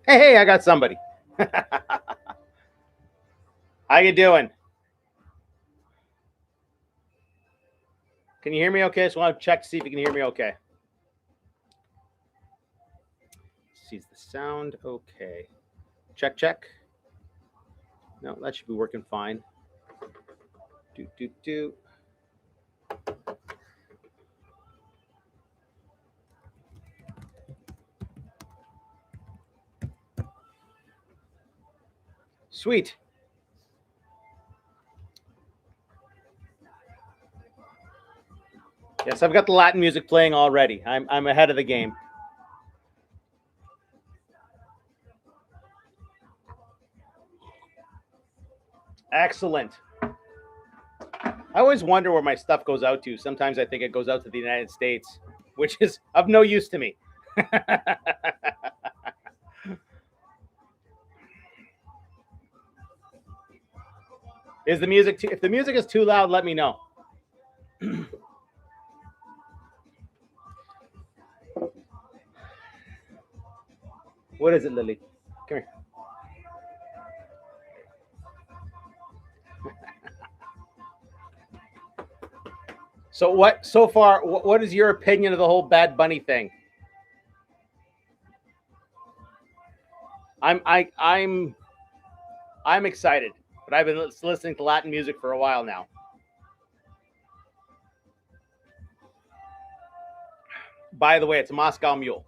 Hey, I got somebody. How you doing? Can you hear me okay? So I want to check to see if you can hear me okay. Sees the sound okay. Check, check. No, that should be working fine. Do. Sweet. Yes, I've got the Latin music playing already. I'm ahead of the game. Excellent. I always wonder where my stuff goes out to. Sometimes I think it goes out to the United States, which is of no use to me. Is the music too, if the music is too loud, let me know. What is it, Lily? Come here. So what? So far, what is your opinion of the whole Bad Bunny thing? I'm excited, but I've been listening to Latin music for a while now. By the way, it's a Moscow Mule.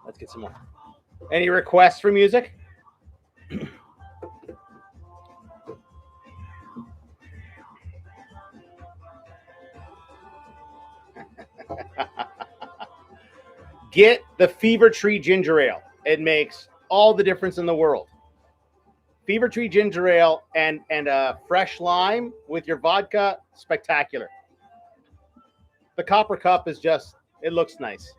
Let's get some more. Any requests for music? Get the Fever Tree Ginger Ale. It makes all the difference in the world. Fever Tree Ginger Ale and a fresh lime with your vodka, spectacular. The copper cup is just, it looks nice.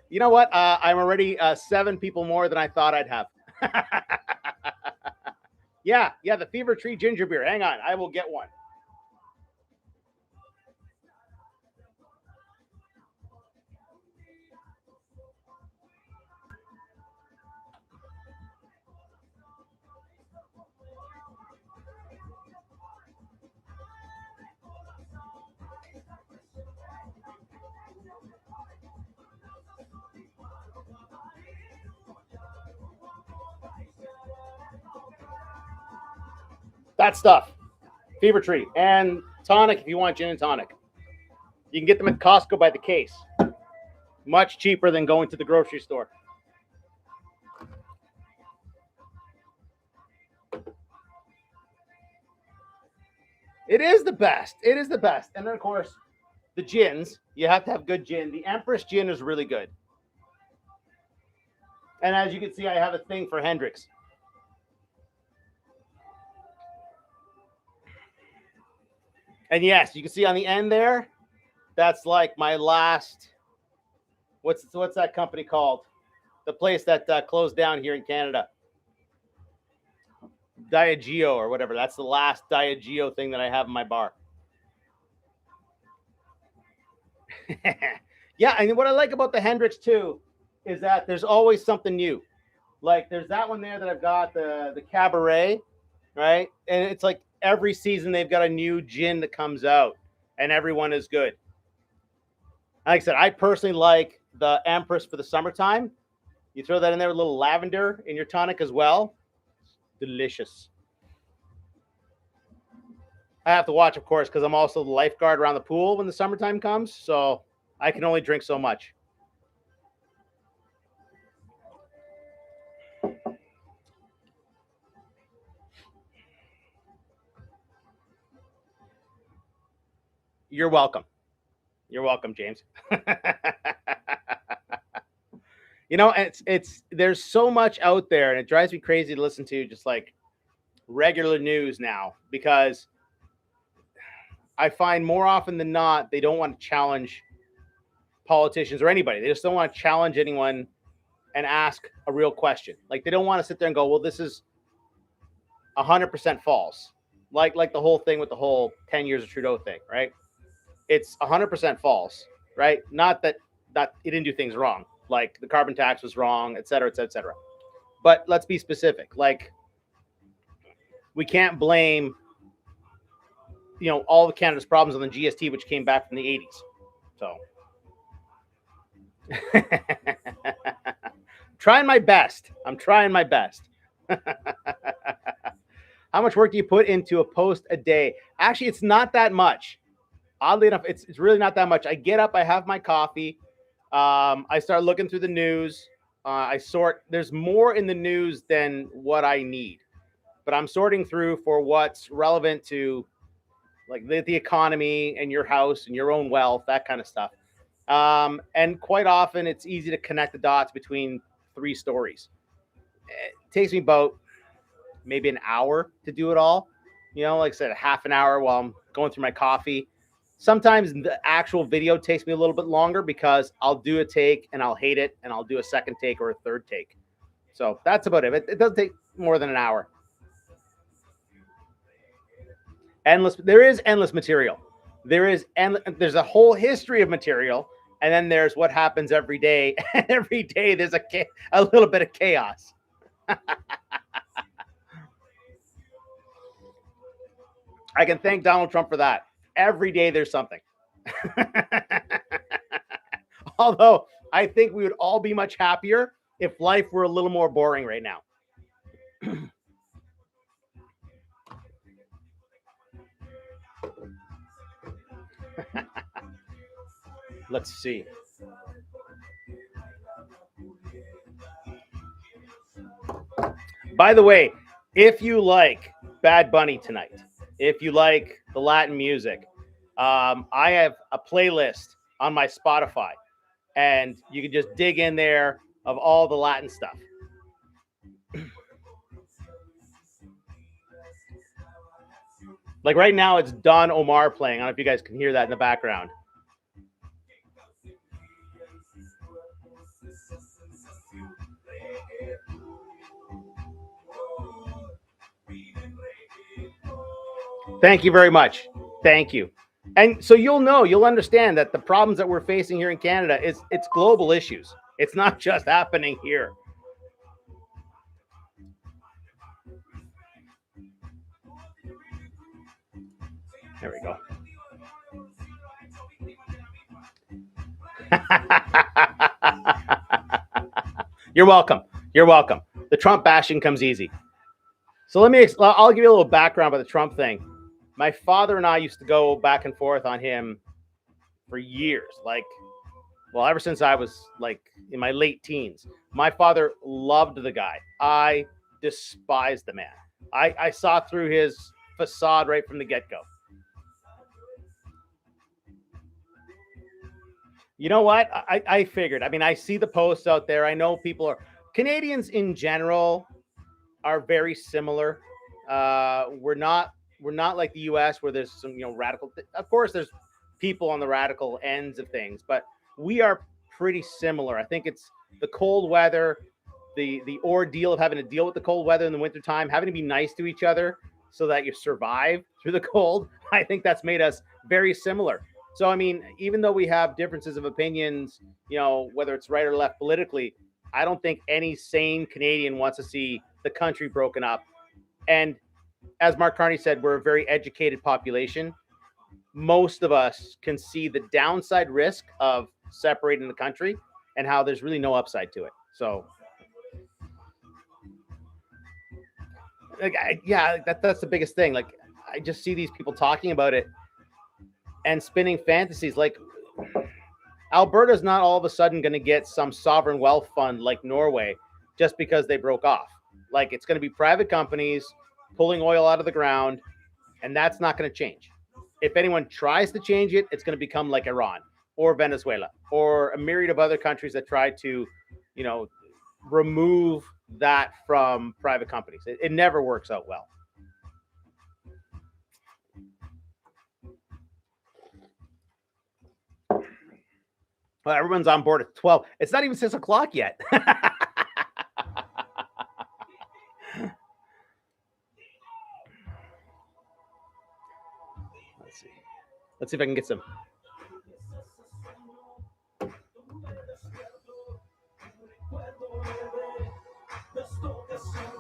You know what? I'm already 7 people more than I thought I'd have. yeah, the Fever Tree Ginger Beer. Hang on, I will get one. That stuff. Fever Tree. And tonic if you want gin and tonic. You can get them at Costco by the case. Much cheaper than going to the grocery store. It is the best. It is the best. And then, of course, the gins. You have to have good gin. The Empress gin is really good. And as you can see, I have a thing for Hendrix. And yes, you can see on the end there, that's like my last. What's that company called? The place that closed down here in Canada. Diageo or whatever. That's the last Diageo thing that I have in my bar. Yeah, and what I like about the Hendrix too is that there's always something new. Like there's that one there that I've got, the Cabaret, right? And it's like every season they've got a new gin that comes out, and everyone is good. Like I said, I personally like the Empress for the summertime. You throw that in there with a little lavender in your tonic as well. Delicious. I have to watch, of course, because I'm also the lifeguard around the pool when the summertime comes. So I can only drink so much. You're welcome. You're welcome, James. It's there's so much out there, and it drives me crazy to listen to just like regular news now, because I find more often than not they don't want to challenge politicians or anybody. They just don't want to challenge anyone and ask a real question. Like they don't want to sit there and go, "Well, this is 100% false." Like the whole thing with the whole 10 years of Trudeau thing, right? It's 100% false, right? Not that he didn't do things wrong, like the carbon tax was wrong, et cetera, et cetera, et cetera. But let's be specific. Like we can't blame, all of Canada's problems on the GST, which came back from the 80s. So trying my best. I'm trying my best. How much work do you put into a post a day? Actually, it's not that much. Oddly enough, it's really not that much. I get up, I have my coffee, I start looking through the news. I sort. There's more in the news than what I need, but I'm sorting through for what's relevant to like the economy and your house and your own wealth, that kind of stuff. And quite often, it's easy to connect the dots between 3 stories. It takes me about maybe an hour to do it all. Like I said, a half an hour while I'm going through my coffee. Sometimes the actual video takes me a little bit longer because I'll do a take and I'll hate it and I'll do a second take or a third take. So that's about it. It doesn't take more than an hour. There is endless material. There's a whole history of material, and then there's what happens every day. And every day there's a little bit of chaos. I can thank Donald Trump for that. Every day there's something. Although I think we would all be much happier if life were a little more boring right now. Let's see. By the way, if you like Bad Bunny tonight, if you like the Latin music, I have a playlist on my Spotify, and you can just dig in there of all the Latin stuff. Like right now, it's Don Omar playing. I don't know if you guys can hear that in the background. Thank you very much. Thank you. And so you'll understand that the problems that we're facing here in Canada it's global issues. It's not just happening here. There we go. You're welcome. You're welcome. The Trump bashing comes easy. So I'll give you a little background about the Trump thing. My father and I used to go back and forth on him for years. Ever since I was like in my late teens. My father loved the guy. I despised the man. I saw through his facade right from the get-go. You know what? I figured. I mean, I see the posts out there. I know Canadians in general are very similar. We're not like the U.S. where there's some radical. Of course, there's people on the radical ends of things, but we are pretty similar. I think it's the cold weather, the ordeal of having to deal with the cold weather in the wintertime, having to be nice to each other so that you survive through the cold. I think that's made us very similar. So, I mean, even though we have differences of opinions, whether it's right or left politically, I don't think any sane Canadian wants to see the country broken up. And as Mark Carney said, we're a very educated population. Most of us can see the downside risk of separating the country and how there's really no upside to it. So, that's the biggest thing. Like, I just see these people talking about it and spinning fantasies. Like, Alberta's not all of a sudden going to get some sovereign wealth fund like Norway just because they broke off. Like, it's going to be private companies pulling oil out of the ground, and that's not going to change. If anyone tries to change it, it's going to become like Iran or Venezuela or a myriad of other countries that try to, remove that from private companies. It never works out well. Well, everyone's on board at 12. It's not even 6 o'clock yet. Let's see if I can get some.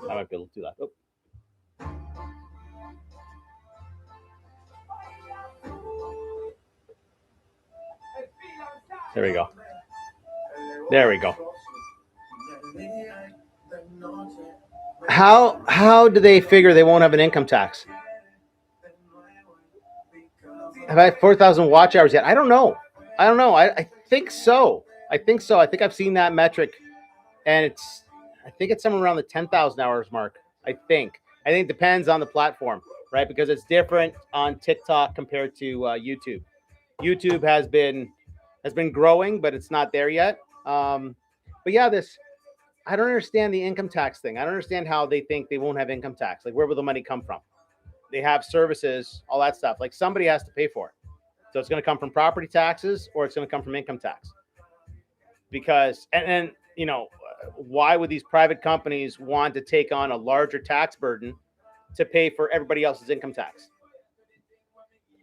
I might be able to do that. Oh. There we go. There we go. How do they figure they won't have an income tax? Have I 4,000 watch hours yet? I don't know. I think so. I think I've seen that metric, and I think it's somewhere around the 10,000 hours mark. I think it depends on the platform, right? Because it's different on TikTok compared to YouTube. YouTube has been growing, but it's not there yet. But yeah, I don't understand the income tax thing. I don't understand how they think they won't have income tax. Like, where will the money come from? They have services, all that stuff. Like, somebody has to pay for it. So it's going to come from property taxes or it's going to come from income tax. Because, and why would these private companies want to take on a larger tax burden to pay for everybody else's income tax?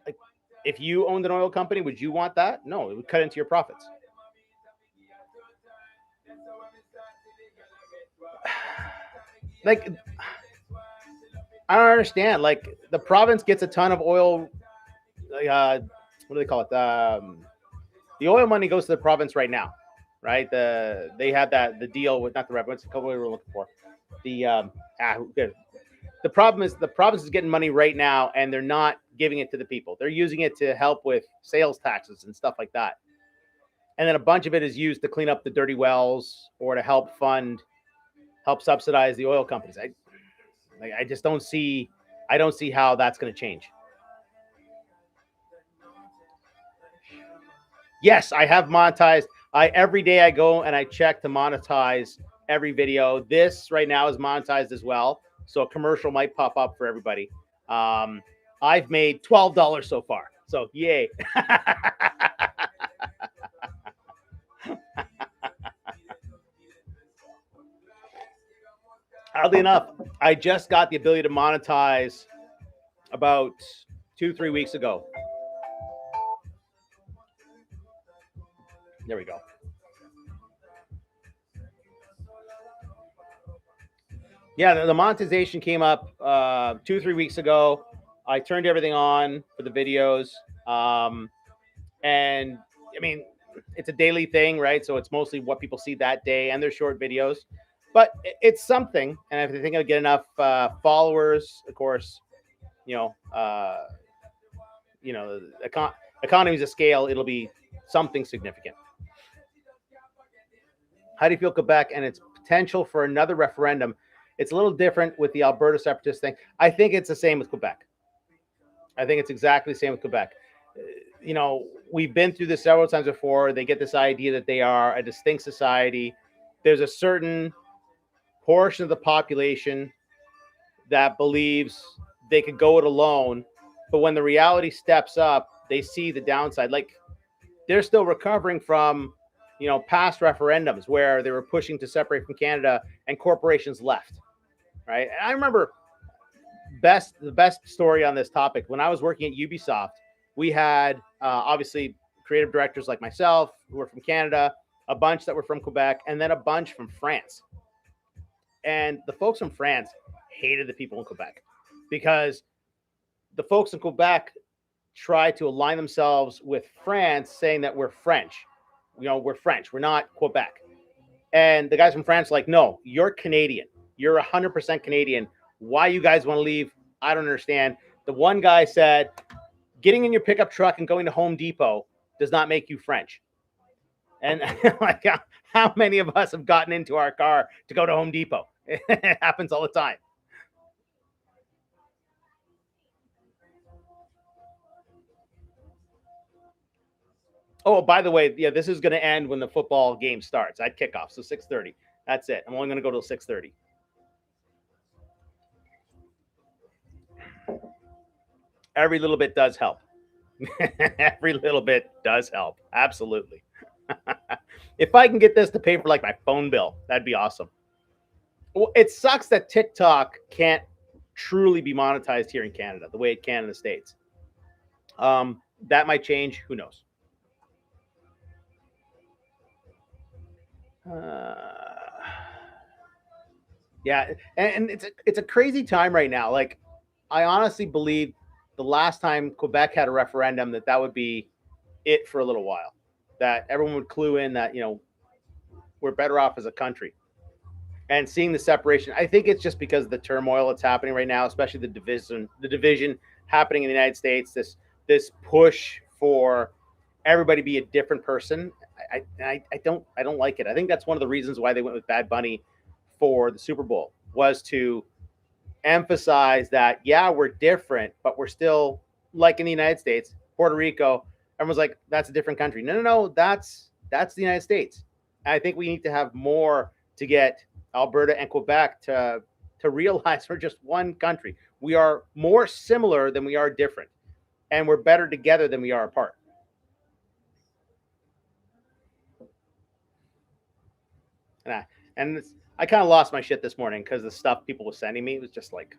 Like, if you owned an oil company, would you want that? No, it would cut into your profits. Like, I don't understand. Like, the province gets a ton of oil. What do they call it? The oil money goes to the province right now, right? They had the deal with, not the revenue. What's the couple we were looking for? The problem is the province is getting money right now, and they're not giving it to the people. They're using it to help with sales taxes and stuff like that. And then a bunch of it is used to clean up the dirty wells or to help subsidize the oil companies. I just don't see. I don't see how that's going to change. Yes, I have monetized. Every day I go and I check to monetize every video. This right now is monetized as well, so a commercial might pop up for everybody. I've made $12 so far, so yay. Oddly enough, I just got the ability to monetize about 2-3 weeks ago. There we go. Yeah, the monetization came up 2-3 weeks ago. I turned everything on for the videos. And I mean, it's a daily thing, right? So it's mostly what people see that day and their short videos. But it's something. And if I think I get enough followers, of course, economies of scale, it'll be something significant. How do you feel Quebec and its potential for another referendum? It's a little different with the Alberta separatist thing. I think it's the same with Quebec. I think it's exactly the same with Quebec. We've been through this several times before. They get this idea that they are a distinct society. There's a certain portion of the population that believes they could go it alone. But when the reality steps up, they see the downside. Like, they're still recovering from past referendums where they were pushing to separate from Canada and corporations left, right? And I remember the best story on this topic when I was working at Ubisoft. we had obviously creative directors like myself who were from Canada, a bunch that were from Quebec, and then a bunch from France. And the folks from France hated the people in Quebec because the folks in Quebec try to align themselves with France, saying that we're French. We're French. We're not Quebec. And the guys from France are like, no, you're Canadian. You're 100% Canadian. Why you guys want to leave? I don't understand. The one guy said, getting in your pickup truck and going to Home Depot does not make you French. And like, how many of us have gotten into our car to go to Home Depot? It happens all the time. Oh, by the way, yeah, this is going to end when the football game starts at kickoff. So 6:30. That's it. I'm only going to go till 6:30. Every little bit does help. Every little bit does help. Absolutely. If I can get this to pay for like my phone bill, that'd be awesome. Well, it sucks that TikTok can't truly be monetized here in Canada the way it can in the States. That might change. Who knows? Yeah, and it's a crazy time right now. Like, I honestly believe the last time Quebec had a referendum that would be it for a little while. That everyone would clue in that we're better off as a country. And seeing the separation, I think it's just because of the turmoil that's happening right now, especially the division happening in the United States. This push for everybody to be a different person. I don't like it. I think that's one of the reasons why they went with Bad Bunny for the Super Bowl, was to emphasize that, yeah, we're different, but we're still like in the United States, Puerto Rico. Everyone's like, that's a different country. No, that's the United States. And I think we need to have more to get Alberta and Quebec to realize we're just one country. We are more similar than we are different, and we're better together than we are apart. And I kind of lost my shit this morning because the stuff people were sending me was just like,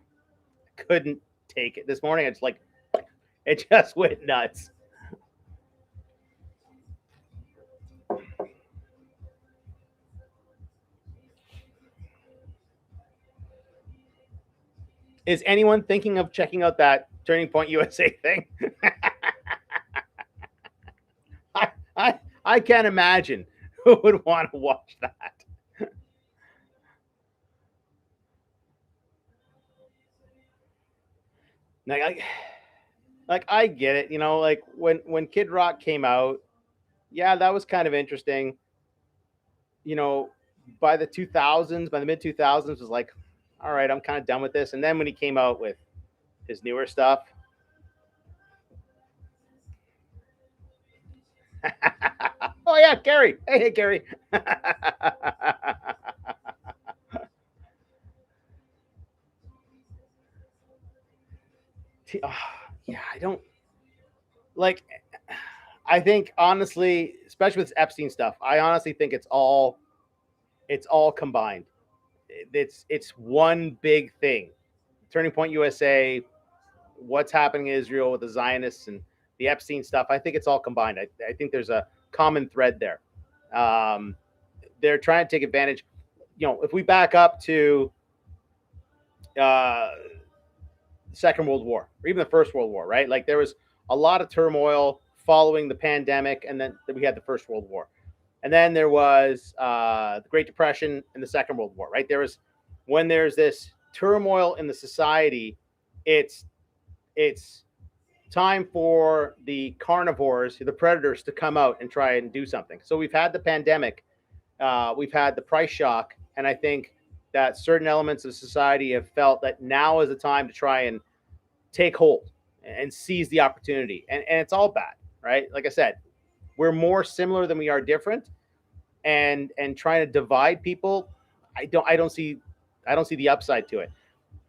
I couldn't take it this morning. It's like, it just went nuts. Is anyone thinking of checking out that Turning Point USA thing? I can't imagine who would want to watch that. Like I get it, like when Kid Rock came out, yeah, that was kind of interesting. You know, by the mid 2000s was like, all right, I'm kind of done with this. And then when he came out with his newer stuff, oh yeah, Gary. Hey, Gary. Oh, yeah, I don't like. I think honestly, especially with Epstein stuff, I honestly think it's all combined. It's one big thing. Turning Point USA, what's happening in Israel with the Zionists and the Epstein stuff. I think it's all combined. I think there's a common thread there. Um, they're trying to take advantage. If we back up to uh, Second World War or even the First World War, right? Like there was a lot of turmoil following the pandemic, and then we had the First World War, and then there was the Great Depression and the Second World War, right? When there's this turmoil in the society, it's it's time for the carnivores, the predators, to come out and try and do something. So we've had the pandemic, we've had the price shock, and I think that certain elements of society have felt that now is the time to try and take hold and seize the opportunity. And it's all bad, right? Like I said, we're more similar than we are different, and trying to divide people, I don't see the upside to it.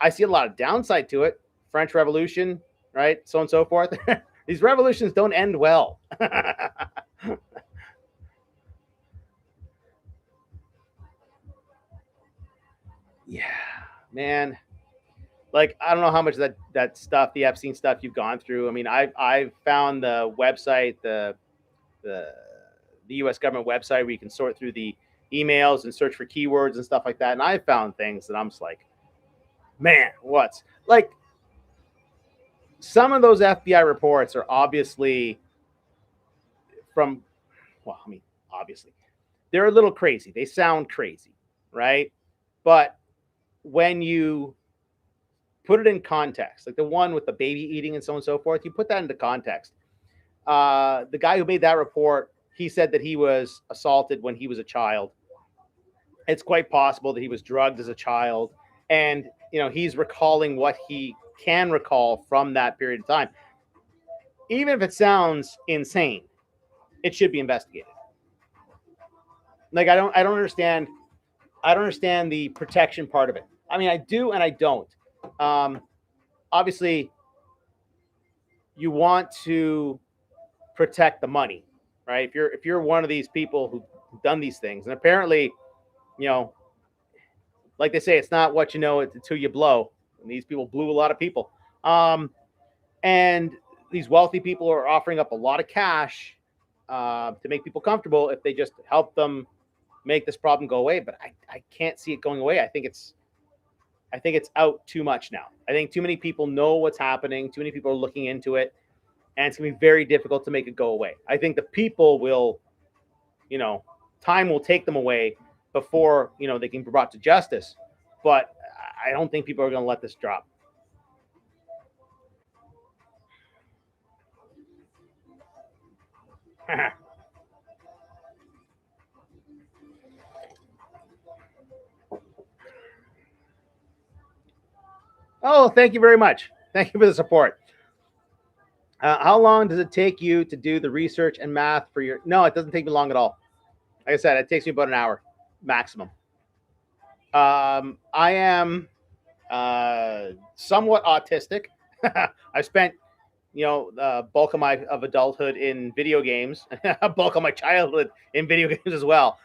I see a lot of downside to it. French Revolution, right? So on and so forth. These revolutions don't end well. Yeah, man. like I don't know how much of that stuff, the Epstein stuff, you've gone through. I mean, I've found the website, the the U.S. government website where you can sort through the emails and search for keywords and stuff like that, and I found things that I'm just like, man, what's like some of those FBI reports are obviously from, well, I mean, obviously they're a little crazy. They sound crazy, right? But when you put it in context, like the one with the baby eating and so on and so forth, you put that into context. The guy who made that report, he said that he was assaulted when he was a child. It's quite possible that he was drugged as a child, and he's recalling what he can recall from that period of time. Even if it sounds insane, it should be investigated. Like I don't understand the protection part of it. I mean, I do and I don't. Obviously, you want to protect the money, right? If you're one of these people who've done these things, and apparently, like they say, it's not what you know, it's who you blow. And these people blew a lot of people. And these wealthy people are offering up a lot of cash to make people comfortable if they just help them make this problem go away. But I can't see it going away. I think it's out too much now. I think too many people know what's happening. Too many people are looking into it, and it's going to be very difficult to make it go away. I think the people will, time will take them away before they can be brought to justice. But I don't think people are going to let this drop. Oh, thank you very much. Thank you for the support. How long does it take you to do the research and math for your? No, it doesn't take me long at all. Like I said, it takes me about an hour maximum. I am somewhat autistic. I spent the bulk of my adulthood in video games, bulk of my childhood in video games as well.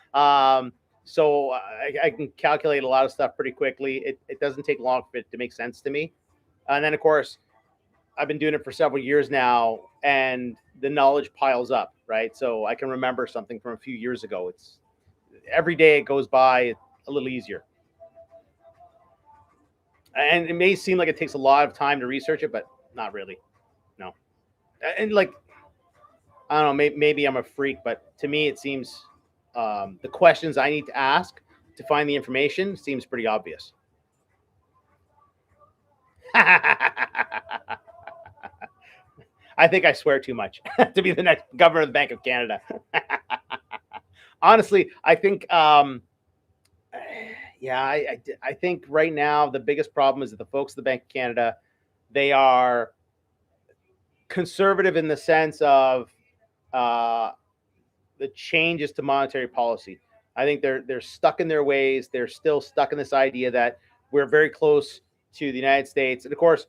So I can calculate a lot of stuff pretty quickly. It doesn't take long for it to make sense to me. And then, of course, I've been doing it for several years now, and the knowledge piles up, right? So I can remember something from a few years ago. It's every day it goes by a little easier. And it may seem like it takes a lot of time to research it, but not really. No. And like, I don't know, maybe I'm a freak, but to me, it seems the questions I need to ask to find the information seems pretty obvious. I think I swear too much to be the next governor of the Bank of Canada. Honestly, I think, yeah, I think right now the biggest problem is that the folks at the Bank of Canada, they are conservative in the sense of the changes to monetary policy. I think they're stuck in their ways. They're still stuck in this idea that we're very close to the United States, and of course,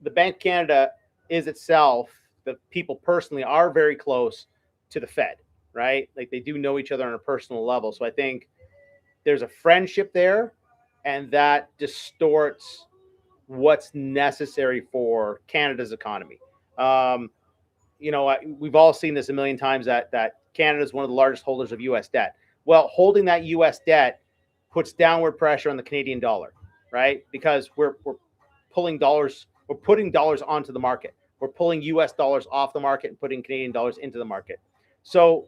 the Bank of Canada is itself. The people personally are very close to the Fed, right? Like they do know each other on a personal level. So I think there's a friendship there, and that distorts what's necessary for Canada's economy. We've all seen this a million times that Canada is one of the largest holders of U.S. debt. Well, holding that U.S. debt puts downward pressure on the Canadian dollar, right? Because we're pulling dollars, we're putting dollars onto the market. We're pulling U.S. dollars off the market and putting Canadian dollars into the market. So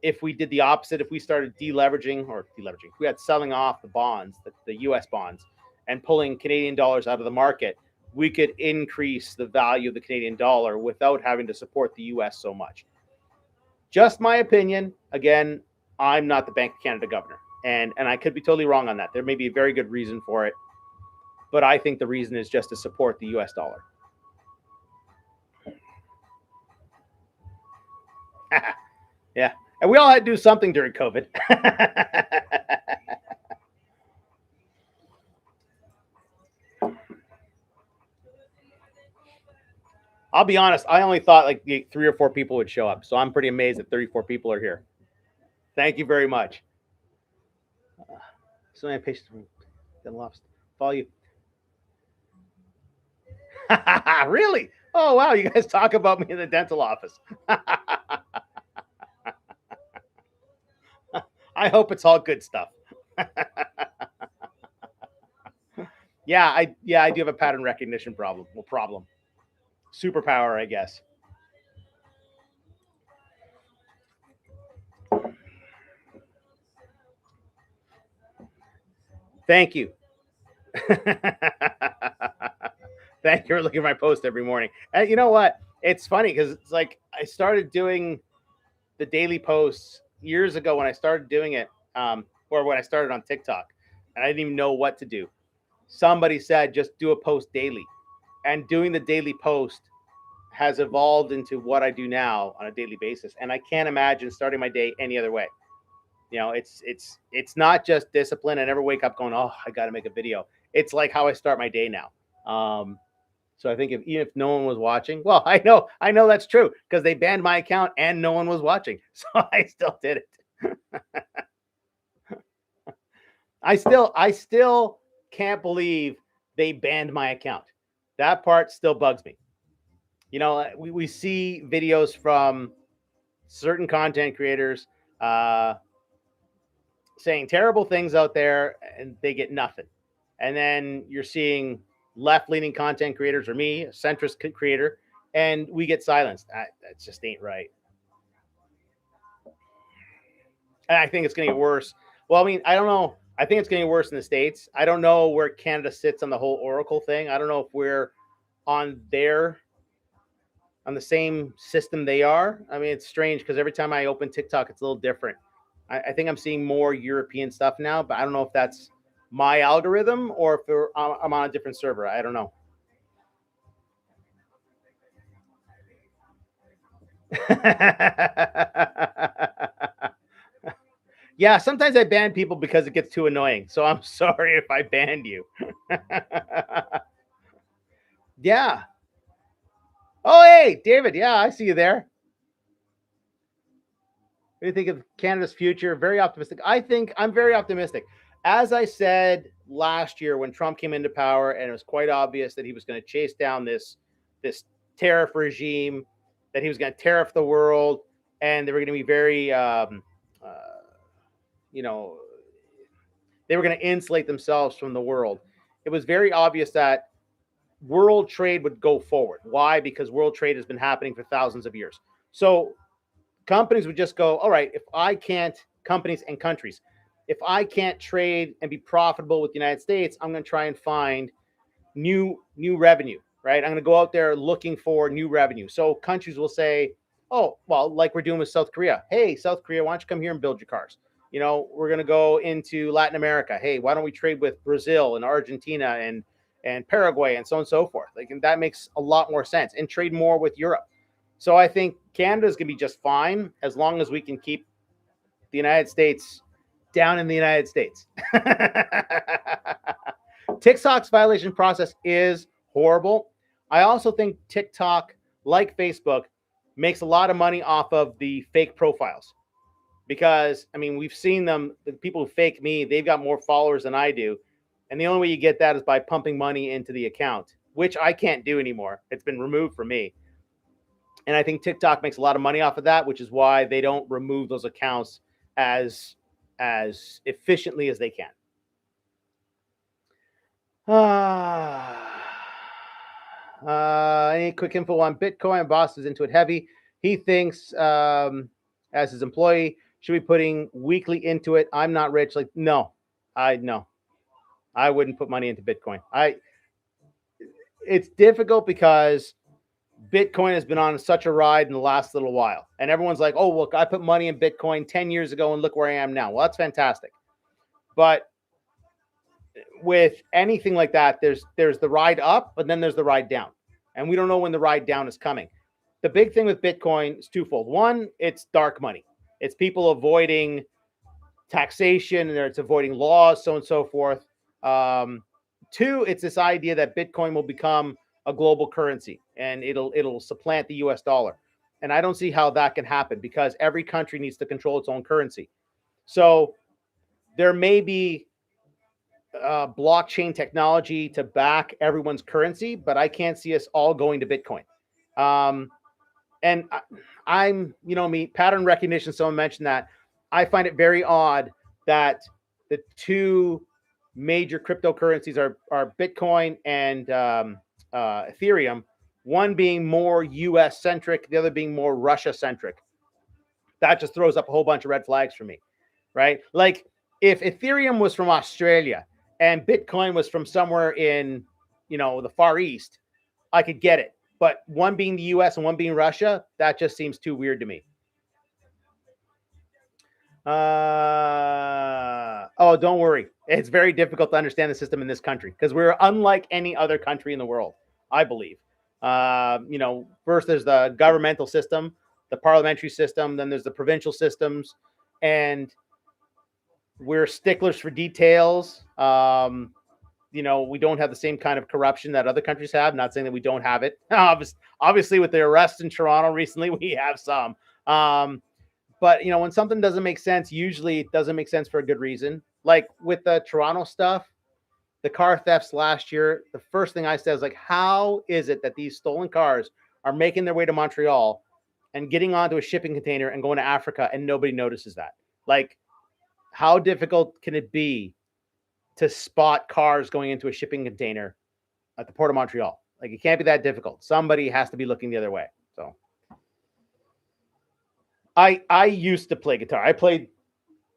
if we did the opposite, if we started deleveraging, if we had selling off the bonds, the U.S. bonds, and pulling Canadian dollars out of the market, we could increase the value of the Canadian dollar without having to support the U.S. so much. Just my opinion. Again, I'm not the Bank of Canada governor, and I could be totally wrong on that. There may be a very good reason for it, but I think the reason is just to support the U.S. dollar. Yeah, and we all had to do something during COVID. I'll be honest. I only thought like 3 or 4 people would show up, so I'm pretty amazed that 34 people are here. Thank you very much. So many patients get lost. Follow you. Really? Oh, wow. You guys talk about me in the dental office. I hope it's all good stuff. I do have a pattern recognition problem. Well, problem. Superpower, I guess. Thank you. Thank you for looking at my post every morning. And you know what? It's funny because it's like I started doing the daily posts years ago when I started doing it, or when I started on TikTok, and I didn't even know what to do. Somebody said just do a post daily, and doing the daily post has evolved into what I do now on a daily basis. And I can't imagine starting my day any other way. It's not just discipline. I never wake up going, oh, I got to make a video. It's like how I start my day now. So I think even if no one was watching, well, I know that's true because they banned my account and no one was watching, so I still did it. I still can't believe they banned my account. That part still bugs me. We see videos from certain content creators saying terrible things out there and they get nothing. And then you're seeing left-leaning content creators or me, a centrist creator, and we get silenced. That just ain't right. And I think it's going to get worse. Well, I mean, I don't know. I think it's getting worse in the States. I don't know where Canada sits on the whole Oracle thing. I don't know if we're on the same system they are. I mean, it's strange because every time I open TikTok, it's a little different. I think I'm seeing more European stuff now, but I don't know if that's my algorithm or if I'm on a different server. I don't know. Yeah, sometimes I ban people because it gets too annoying. So I'm sorry if I banned you. Yeah. Oh, hey, David. Yeah, I see you there. What do you think of Canada's future? Very optimistic. I think I'm very optimistic. As I said last year when Trump came into power, and it was quite obvious that he was going to chase down this tariff regime, that he was going to tariff the world, and they were going to be very, you know, they were going to insulate themselves from the world. It was very obvious that world trade would go forward. Why? Because world trade has been happening for thousands of years. So companies would just go, all right, if I can't, companies and countries, if I can't trade and be profitable with the United States, I'm going to try and find new revenue, right? I'm going to go out there looking for new revenue. So countries will say, oh, well, like we're doing with South Korea. Hey, South Korea, why don't you come here and build your cars? We're going to go into Latin America. Hey, why don't we trade with Brazil and Argentina and Paraguay and so on and so forth? Like, and that makes a lot more sense, and trade more with Europe. So I think Canada is going to be just fine as long as we can keep the United States down in the United States. TikTok's violation process is horrible. I also think TikTok, like Facebook, makes a lot of money off of the fake profiles. Because, I mean, we've seen them, the people who fake me, they've got more followers than I do. And the only way you get that is by pumping money into the account, which I can't do anymore. It's been removed from me. And I think TikTok makes a lot of money off of that, which is why they don't remove those accounts as efficiently as they can. Any quick info on Bitcoin? Boss is into it heavy. He thinks, as his employee, should be putting weekly into it. I'm not rich. Like, no, I wouldn't put money into Bitcoin. It's difficult because Bitcoin has been on such a ride in the last little while. And everyone's like, oh, look, I put money in Bitcoin 10 years ago and look where I am now. Well, that's fantastic. But with anything like that, there's the ride up, but then there's the ride down. And we don't know when the ride down is coming. The big thing with Bitcoin is twofold. One, it's dark money. It's people avoiding taxation, and it's avoiding laws, so on and so forth. Two, it's this idea that Bitcoin will become a global currency and it'll supplant the US dollar. And I don't see how that can happen because every country needs to control its own currency. So there may be blockchain technology to back everyone's currency, but I can't see us all going to Bitcoin. And I'm, me, pattern recognition. Someone mentioned that. I find it very odd that the two major cryptocurrencies are Bitcoin and Ethereum, one being more US centric, the other being more Russia centric. That just throws up a whole bunch of red flags for me, right? Like if Ethereum was from Australia and Bitcoin was from somewhere in, the Far East, I could get it. But one being the US and one being Russia, that just seems too weird to me. Don't worry. It's very difficult to understand the system in this country because we're unlike any other country in the world, I believe. First there's the governmental system, the parliamentary system, then there's the provincial systems, and we're sticklers for details. We don't have the same kind of corruption that other countries have. Not saying that we don't have it. Obviously, with the arrests in Toronto recently, we have some. But when something doesn't make sense, usually it doesn't make sense for a good reason. Like with the Toronto stuff, the car thefts last year, the first thing I said was like, how is it that these stolen cars are making their way to Montreal and getting onto a shipping container and going to Africa and nobody notices that? Like, how difficult can it be to spot cars going into a shipping container at the Port of Montreal? Like, it can't be that difficult. Somebody has to be looking the other way. So I used to play guitar.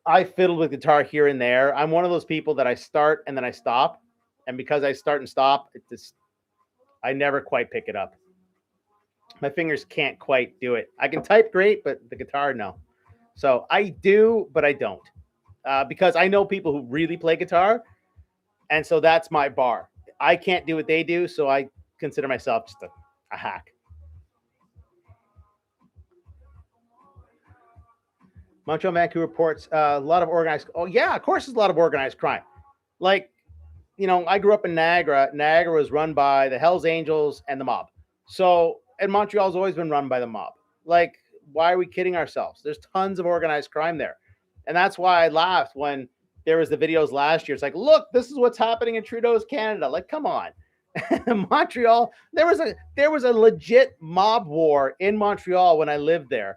I fiddled with guitar here and there. I'm one of those people that I start and then I stop. And because I start and stop, I never quite pick it up. My fingers can't quite do it. I can type great, but the guitar, no. So I do, but I don't. Because I know people who really play guitar. And so that's my bar. I can't do what they do, so I consider myself just a hack. Montreal, Vancouver reports a lot of organized. Oh yeah, of course, there's a lot of organized crime. Like, I grew up in Niagara. Niagara was run by the Hells Angels and the mob. So, and Montreal's always been run by the mob. Like, why are we kidding ourselves? There's tons of organized crime there, and that's why I laughed when there was the videos last year. It's like, look, this is what's happening in Trudeau's Canada. Like, come on. Montreal, there was a legit mob war in Montreal when I lived there.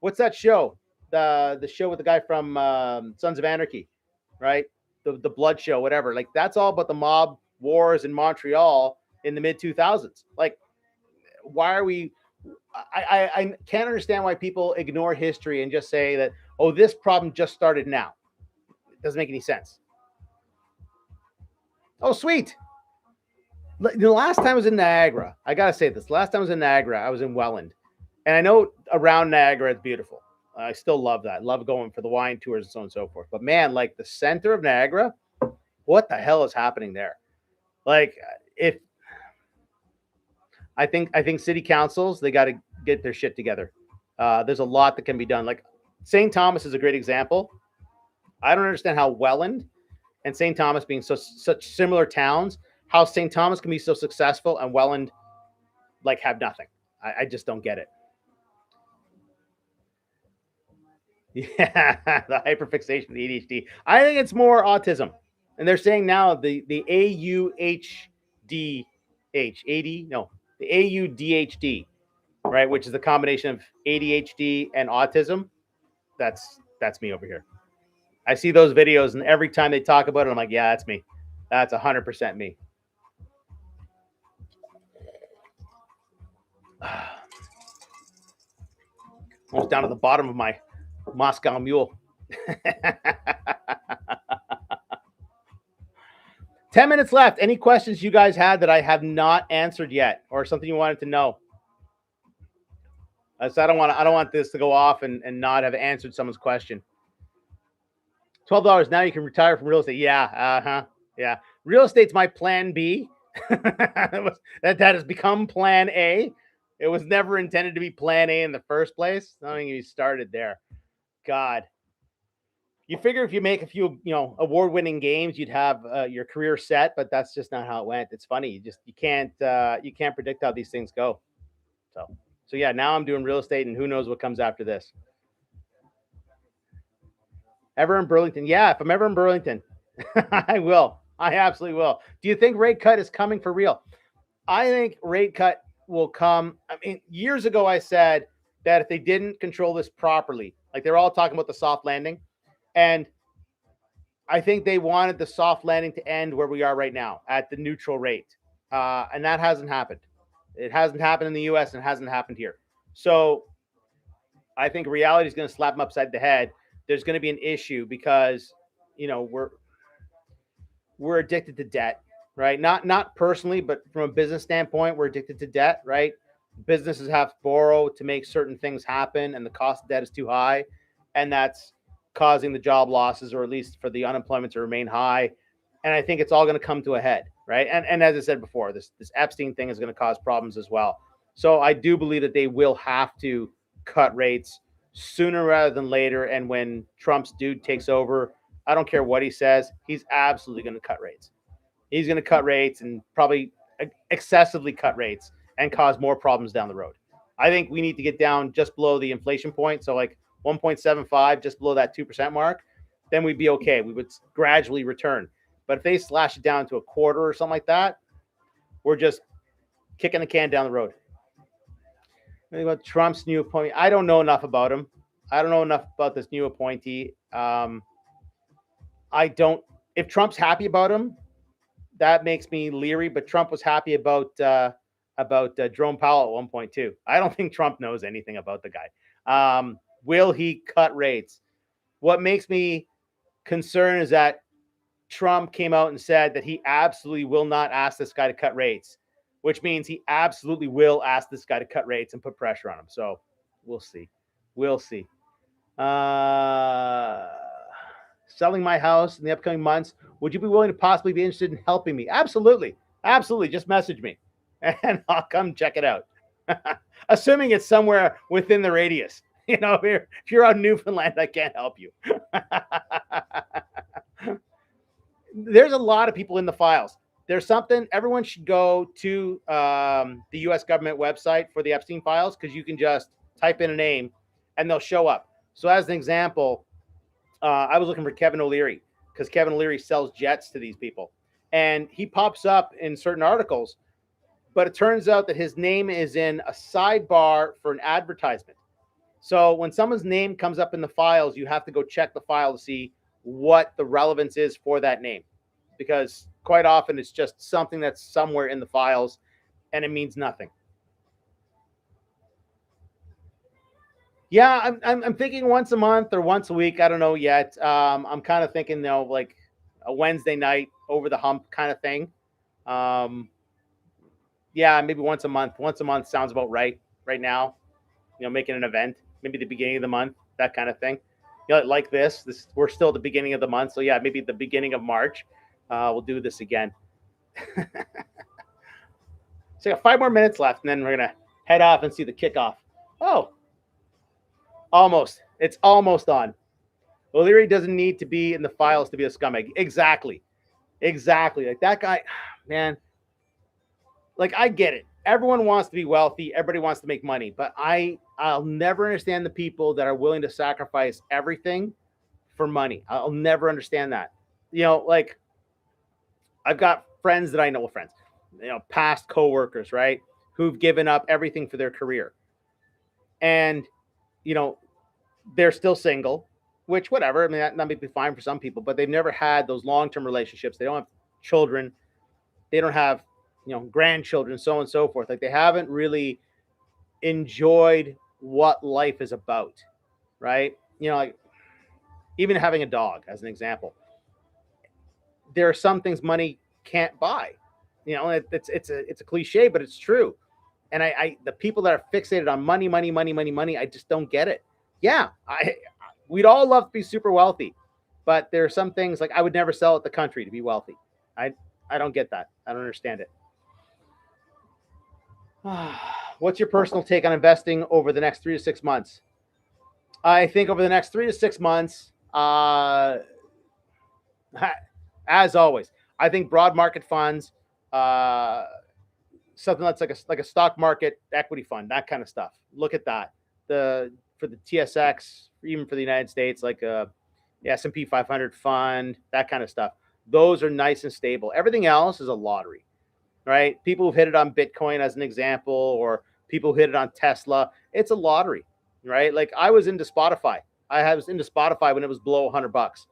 What's that show? The show with the guy from Sons of Anarchy, right? The Blood Show, whatever. Like, that's all about the mob wars in Montreal in the mid 2000s. Like, why are we? I can't understand why people ignore history and just say that, oh, this problem just started now. It doesn't make any sense. Oh, sweet. The last time I was in Niagara, I gotta say this. Last time I was in Niagara, I was in Welland. And I know around Niagara, it's beautiful. I still love that. Love going for the wine tours and so on and so forth. But man, like the center of Niagara, what the hell is happening there? Like, I think city councils, they got to get their shit together. There's a lot that can be done. Like St. Thomas is a great example. I don't understand how Welland and St. Thomas being such similar towns, how St. Thomas can be so successful and Welland like have nothing. I just don't get it. Yeah, the hyperfixation, the ADHD. I think it's more autism. And they're saying now the AUHDH, the AUDHD, right, which is the combination of ADHD and autism. That's me over here. I see those videos, and every time they talk about it, I'm like, yeah, that's me. That's 100% me. Almost down to the bottom of my Moscow Mule. 10 minutes left. Any questions you guys had that I have not answered yet, or something you wanted to know? So I don't want this to go off and not have answered someone's question. $12 now you can retire from real estate. Yeah, yeah. Real estate's my plan B. that has become plan A. It was never intended to be plan A in the first place. I don't think you started there. God. You figure if you make a few, award-winning games, you'd have your career set, but that's just not how it went. It's funny. You can't predict how these things go. So yeah, now I'm doing real estate, and who knows what comes after this. Ever in Burlington? Yeah, if I'm ever in Burlington, I will. I absolutely will. Do you think rate cut is coming for real? I think rate cut will come. I mean, years ago, I said that if they didn't control this properly, like they're all talking about the soft landing, and I think they wanted the soft landing to end where we are right now at the neutral rate. And that hasn't happened. It hasn't happened in the US and hasn't happened here. So I think reality is going to slap them upside the head. There's going to be an issue because, you know, we're addicted to debt, right? Not personally, but from a business standpoint, we're addicted to debt, right? Businesses have to borrow to make certain things happen, and the cost of debt is too high, and that's causing the job losses, or at least for the unemployment to remain high. And I think it's all going to come to a head, right? And as I said before, this Epstein thing is going to cause problems as well. So I do believe that they will have to cut rates sooner rather than later. And when Trump's dude takes over, I don't care what he says, he's absolutely going to cut rates. He's going to cut rates and probably excessively cut rates and cause more problems down the road. I think we need to get down just below the inflation point. So like 1.75, just below that 2% mark, then we'd be okay. We would gradually return. But if they slash it down to a quarter or something like that, we're just kicking the can down the road. About Trump's new appointment, I don't know enough about him. I don't know enough about this new appointee. I don't. If Trump's happy about him, that makes me leery. But Trump was happy about Jerome Powell at one point too. I don't think Trump knows anything about the guy. Will he cut rates? What makes me concerned is that Trump came out and said that he absolutely will not ask this guy to cut rates, which means he absolutely will ask this guy to cut rates and put pressure on him. So we'll see. We'll see. Selling my house in the upcoming months. Would you be willing to possibly be interested in helping me? Absolutely. Absolutely. Just message me and I'll come check it out. Assuming it's somewhere within the radius. You know, if you're on Newfoundland, I can't help you. There's a lot of people in the files. There's something, everyone should go to the US government website for the Epstein files, because you can just type in a name and they'll show up. So as an example, I was looking for Kevin O'Leary, because Kevin O'Leary sells jets to these people. And he pops up in certain articles, but it turns out that his name is in a sidebar for an advertisement. So when someone's name comes up in the files, you have to go check the file to see what the relevance is for that name, because quite often it's just something that's somewhere in the files and it means nothing. Yeah, I'm thinking once a month or once a week. I don't know yet. I'm kind of thinking, like a Wednesday night over the hump kind of thing. Yeah, maybe once a month. Once a month sounds about right now. Making an event, maybe the beginning of the month, that kind of thing. Like this. We're still at the beginning of the month, so yeah, maybe the beginning of March, we'll do this again. So I got 5 more minutes left, and then we're gonna head off and see the kickoff. Oh, almost. It's almost on. O'Leary doesn't need to be in the files to be a scumbag. Exactly. Like that guy, man. Like, I get it. Everyone wants to be wealthy. Everybody wants to make money. But I'll never understand the people that are willing to sacrifice everything for money. I'll never understand that. Like, I've got friends that I know, past coworkers, right, who've given up everything for their career. And, they're still single, which, whatever. I mean, that may be fine for some people, but they've never had those long-term relationships. They don't have children. They don't have, grandchildren, so on and so forth. Like, they haven't really enjoyed what life is about, right? Like, even having a dog, as an example, there are some things money can't buy. It's a cliche, but it's true. And the people that are fixated on money, I just don't get it. Yeah, we'd all love to be super wealthy, but there are some things, like, I would never sell out the country to be wealthy. I don't get that. I don't understand it. What's your personal take on investing over the next 3 to 6 months? I think over the next 3 to 6 months, as always, I think broad market funds, something that's like a stock market equity fund, that kind of stuff. Look at that. For the TSX, even for the United States, like the S&P 500 fund, that kind of stuff. Those are nice and stable. Everything else is a lottery, right? People who've hit it on Bitcoin as an example, or people who hit it on Tesla. It's a lottery, right? Like I was into Spotify. I was into Spotify when it was below $100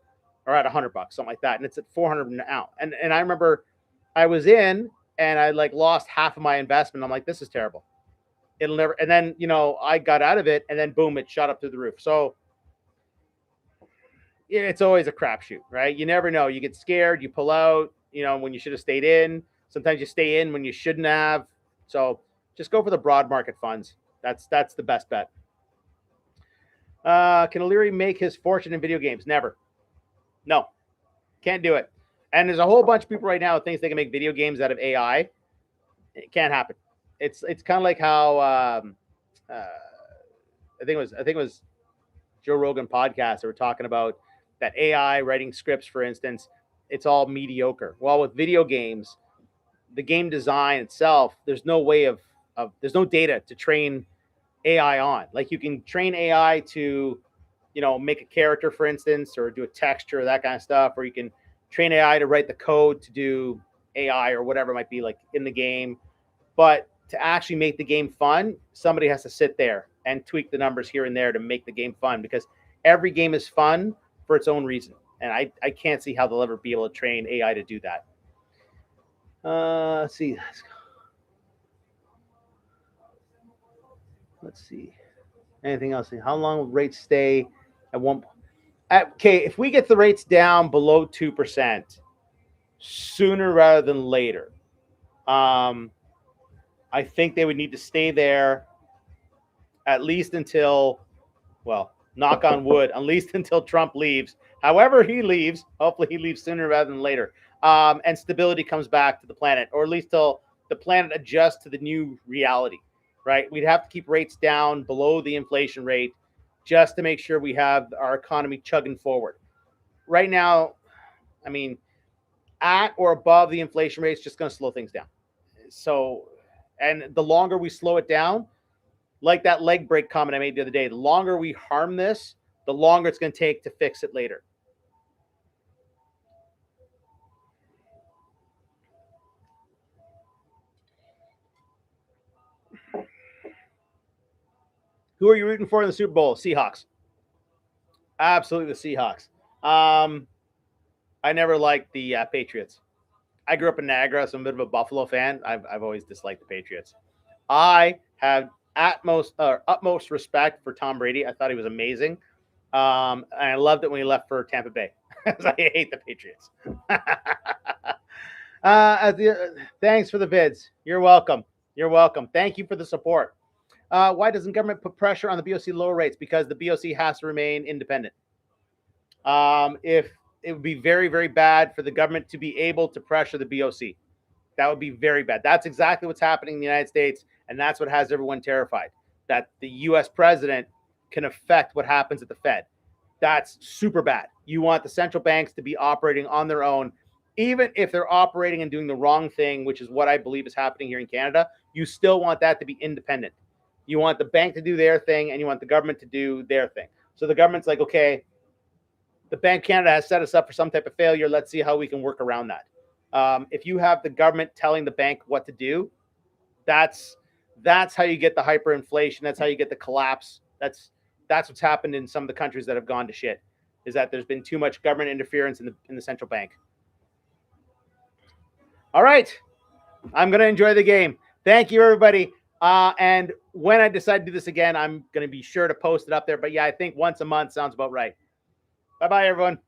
or at $100, something like that. And it's at 400 now. And I remember I was in and I like lost half of my investment. I'm like, this is terrible. It'll never. And then, I got out of it and then boom, it shot up through the roof. So it's always a crapshoot, right? You never know. You get scared, you pull out, when you should have stayed in. Sometimes you stay in when you shouldn't have. So just go for the broad market funds. That's the best bet. Can O'Leary make his fortune in video games? Never. No, can't do it. And there's a whole bunch of people right now who thinks they can make video games out of AI. It can't happen. It's kind of like how I think it was Joe Rogan podcast. They were talking about that AI writing scripts, for instance, it's all mediocre. Well, with video games, the game design itself, there's no way of there's no data to train AI on. Like you can train AI to, make a character, for instance, or do a texture, that kind of stuff, or you can train AI to write the code to do AI or whatever it might be like in the game. But to actually make the game fun, somebody has to sit there and tweak the numbers here and there to make the game fun, because every game is fun for its own reason. And I can't see how they'll ever be able to train AI to do that. Let's see. Let's see. Anything else? How long will rates stay at one? Okay, if we get the rates down below 2%, sooner rather than later, I think they would need to stay there at least until, well, knock on wood, at least until Trump leaves. However he leaves, hopefully he leaves sooner rather than later. And stability comes back to the planet, or at least till the planet adjusts to the new reality, right? We'd have to keep rates down below the inflation rate just to make sure we have our economy chugging forward. Right now, I mean, at or above the inflation rate is just going to slow things down. So, and the longer we slow it down, like that leg break comment I made the other day, the longer we harm this, the longer it's going to take to fix it later. Who are you rooting for in the Super Bowl? Seahawks. Absolutely the Seahawks. I never liked the Patriots. I grew up in Niagara, so I'm a bit of a Buffalo fan. I've always disliked the Patriots. I have utmost respect for Tom Brady. I thought he was amazing. And I loved it when he left for Tampa Bay. I hate the Patriots. Thanks for the vids. You're welcome. You're welcome. Thank you for the support. Why doesn't government put pressure on the BOC to lower rates? Because the BOC has to remain independent. If it would be very, very bad for the government to be able to pressure the BOC. That would be very bad. That's exactly what's happening in the United States, and that's what has everyone terrified, that the U.S. president can affect what happens at the Fed. That's super bad. You want the central banks to be operating on their own, even if they're operating and doing the wrong thing, which is what I believe is happening here in Canada. You still want that to be independent. You want the bank to do their thing, and you want the government to do their thing. So the government's like, okay, the Bank of Canada has set us up for some type of failure. Let's see how we can work around that. If you have the government telling the bank what to do, that's how you get the hyperinflation. That's how you get the collapse. That's what's happened in some of the countries that have gone to shit, is that there's been too much government interference in the central bank. All right. I'm going to enjoy the game. Thank you, everybody. And when I decide to do this again, I'm going to be sure to post it up there. But yeah, I think once a month sounds about right. Bye-bye, everyone.